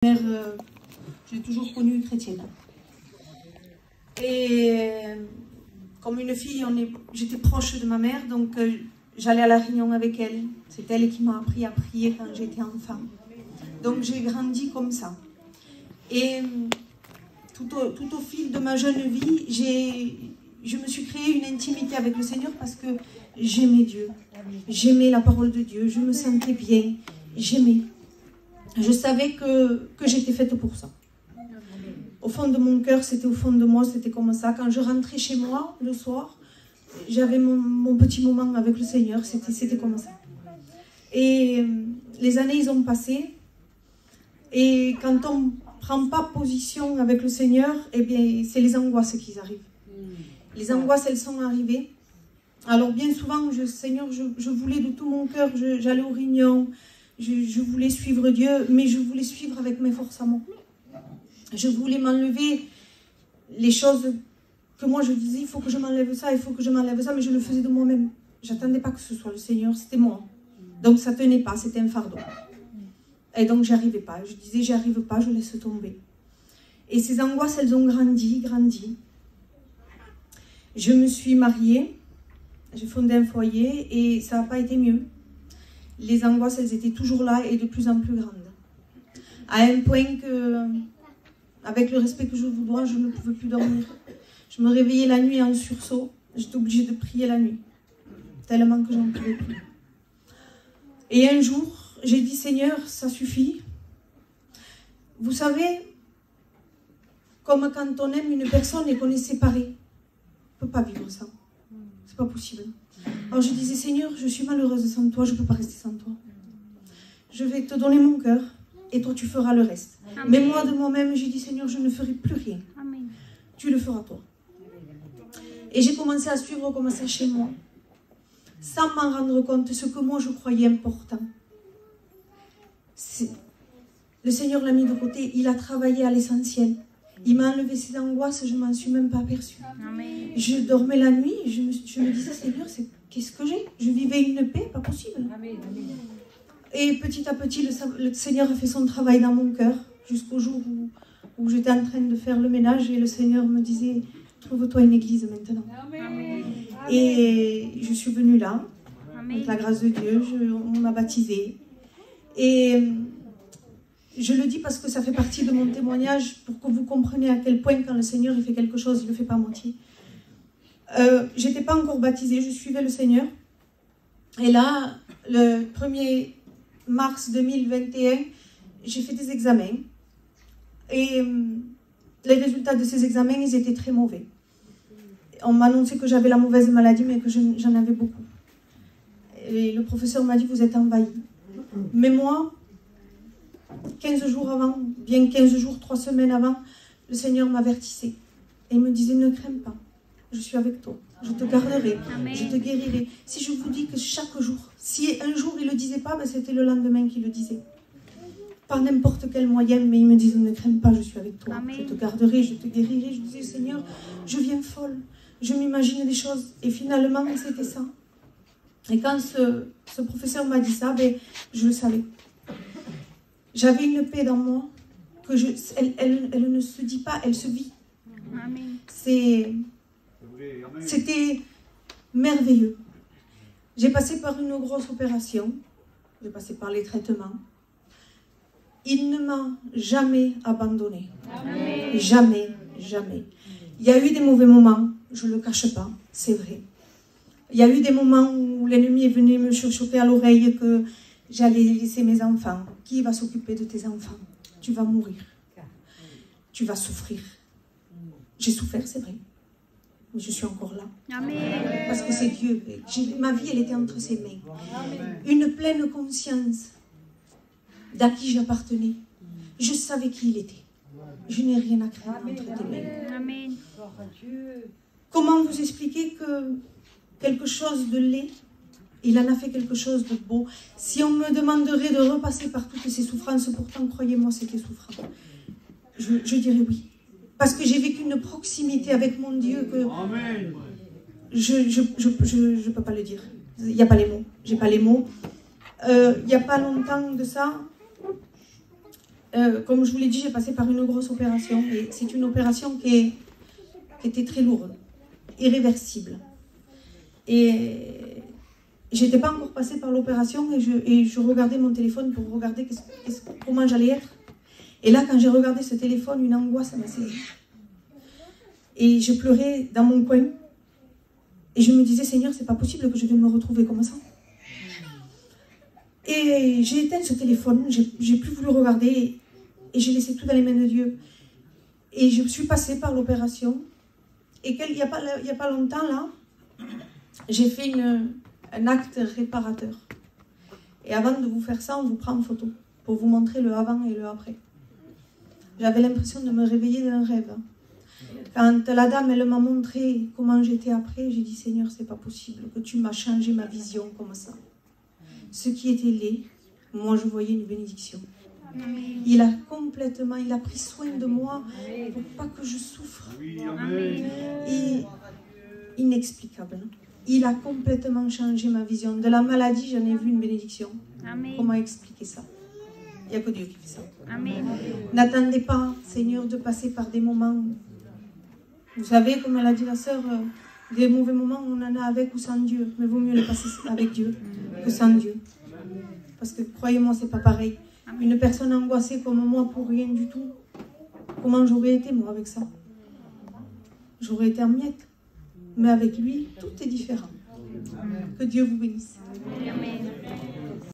Mère, je l'ai toujours connue chrétienne. Et comme une fille, j'étais proche de ma mère, donc j'allais à la réunion avec elle. C'est elle qui m'a appris à prier quand j'étais enfant. Donc j'ai grandi comme ça. Et tout au fil de ma jeune vie, je me suis créé une intimité avec le Seigneur parce que j'aimais Dieu. J'aimais la parole de Dieu, je me sentais bien, j'aimais. Je savais que j'étais faite pour ça. Au fond de mon cœur, c'était au fond de moi, c'était comme ça. Quand je rentrais chez moi, le soir, j'avais mon petit moment avec le Seigneur, c'était comme ça. Et les années, ils ont passé. Et quand on ne prend pas position avec le Seigneur, eh bien, c'est les angoisses qui arrivent. Les angoisses, elles sont arrivées. Alors bien souvent, Seigneur, je voulais de tout mon cœur, j'allais aux réunions, je voulais suivre Dieu, mais je voulais suivre avec mes forces à moi. Je voulais m'enlever les choses que moi je disais, il faut que je m'enlève ça, il faut que je m'enlève ça, mais je le faisais de moi-même. Je n'attendais pas que ce soit le Seigneur, c'était moi. Donc ça ne tenait pas, c'était un fardeau. Et donc j'y arrivais pas. Je disais, j'y arrive pas, je laisse tomber. Et ces angoisses, elles ont grandi. Je me suis mariée, j'ai fondé un foyer et ça n'a pas été mieux. Les angoisses, elles étaient toujours là et de plus en plus grandes. À un point que, avec le respect que je vous dois, je ne pouvais plus dormir. Je me réveillais la nuit en sursaut. J'étais obligée de prier la nuit, tellement que j'en pouvais plus. Et un jour, j'ai dit, Seigneur, ça suffit. Vous savez, comme quand on aime une personne et qu'on est séparé, on ne peut pas vivre ça. C'est pas possible. Alors je disais, Seigneur, je suis malheureuse sans toi, je ne peux pas rester sans toi. Je vais te donner mon cœur et toi tu feras le reste. Amen. Mais moi de moi-même, j'ai dit, Seigneur, je ne ferai plus rien. Amen. Tu le feras toi. Et j'ai commencé à suivre comme ça chez moi, sans m'en rendre compte, ce que moi je croyais important. Le Seigneur l'a mis de côté, il a travaillé à l'essentiel. Il m'a enlevé ses angoisses, je ne m'en suis même pas aperçue. Amen. Je dormais la nuit, je me disais, Seigneur, qu'est-ce que j'ai? Je vivais une paix, pas possible. Amen. Et petit à petit, le Seigneur a fait son travail dans mon cœur, jusqu'au jour où j'étais en train de faire le ménage et le Seigneur me disait, trouve-toi une église maintenant. Amen. Et je suis venue là, Amen. Avec la grâce de Dieu, on m'a baptisée. Et je le dis parce que ça fait partie de mon témoignage pour que vous compreniez à quel point quand le Seigneur il fait quelque chose, il ne le fait pas à moitié. Je n'étais pas encore baptisée, je suivais le Seigneur. Et là, le 1er mars 2021, j'ai fait des examens. Et les résultats de ces examens, ils étaient très mauvais. On m'a annoncé que j'avais la mauvaise maladie, mais que j'en avais beaucoup. Et le professeur m'a dit, vous êtes envahi. Mais moi, 15 jours avant, bien 15 jours, 3 semaines avant, le Seigneur m'avertissait. Et il me disait, ne crains pas, je suis avec toi, je te garderai, Amen. Je te guérirai. Si je vous dis que chaque jour, si un jour il ne le disait pas, ben c'était le lendemain qu'il le disait. Par n'importe quel moyen, mais il me disait, ne crains pas, je suis avec toi, Amen. Je te garderai, je te guérirai. Je disais, Seigneur, je viens folle, je m'imagine des choses. Et finalement, c'était ça. Et quand ce professeur m'a dit ça, ben, je le savais. J'avais une paix dans moi, que elle ne se dit pas, elle se vit. C'était merveilleux. J'ai passé par une grosse opération, j'ai passé par les traitements. Il ne m'a jamais abandonnée. Jamais. Il y a eu des mauvais moments, je ne le cache pas, c'est vrai. Il y a eu des moments où l'ennemi est venu me chuchoter à l'oreille que j'allais laisser mes enfants. Qui va s'occuper de tes enfants? Tu vas mourir. Tu vas souffrir. J'ai souffert, c'est vrai. Mais je suis encore là. Amen. Parce que c'est Dieu. Ma vie, elle était entre ses mains. Amen. Une pleine conscience d'à qui j'appartenais. Je savais qui il était. Je n'ai rien à craindre entre tes mains. Amen. Comment vous expliquer que quelque chose de laid, il en a fait quelque chose de beau. Si on me demanderait de repasser par toutes ces souffrances, pourtant, croyez-moi, c'était souffrant. Je dirais oui. Parce que j'ai vécu une proximité avec mon Dieu que je peux pas le dire. Il n'y a pas les mots. J'ai pas les mots. Il n'y a pas longtemps de ça, comme je vous l'ai dit, j'ai passé par une grosse opération. Et c'est une opération qui était très lourde, irréversible. Et j'étais pas encore passée par l'opération et je regardais mon téléphone pour regarder comment j'allais être. Et là, quand j'ai regardé ce téléphone, une angoisse m'a saisie. Et je pleurais dans mon coin. Et je me disais, Seigneur, c'est pas possible que je vienne me retrouver comme ça. Et j'ai éteint ce téléphone, j'ai plus voulu regarder et j'ai laissé tout dans les mains de Dieu. Et je suis passée par l'opération. Et il n'y a pas longtemps, là, j'ai fait un acte réparateur. Et avant de vous faire ça, on vous prend en photo pour vous montrer le avant et le après. J'avais l'impression de me réveiller d'un rêve. Quand la dame, elle m'a montré comment j'étais après, j'ai dit, Seigneur, c'est pas possible que tu m'as changé ma vision comme ça. Ce qui était laid, moi je voyais une bénédiction. Il a pris soin de moi pour pas que je souffre. Et inexplicable. Il a complètement changé ma vision. De la maladie, j'en ai vu une bénédiction. Comment expliquer ça? Il n'y a que Dieu qui fait ça. N'attendez pas, Seigneur, de passer par des moments. Vous savez, comme elle a dit la sœur, des mauvais moments, on en a avec ou sans Dieu. Mais vaut mieux les passer avec Dieu que sans Dieu. Parce que, croyez-moi, c'est pas pareil. Une personne angoissée comme moi pour rien du tout, comment j'aurais été, moi, avec ça? J'aurais été en miettes. Mais avec lui, tout est différent. Que Dieu vous bénisse. Amen.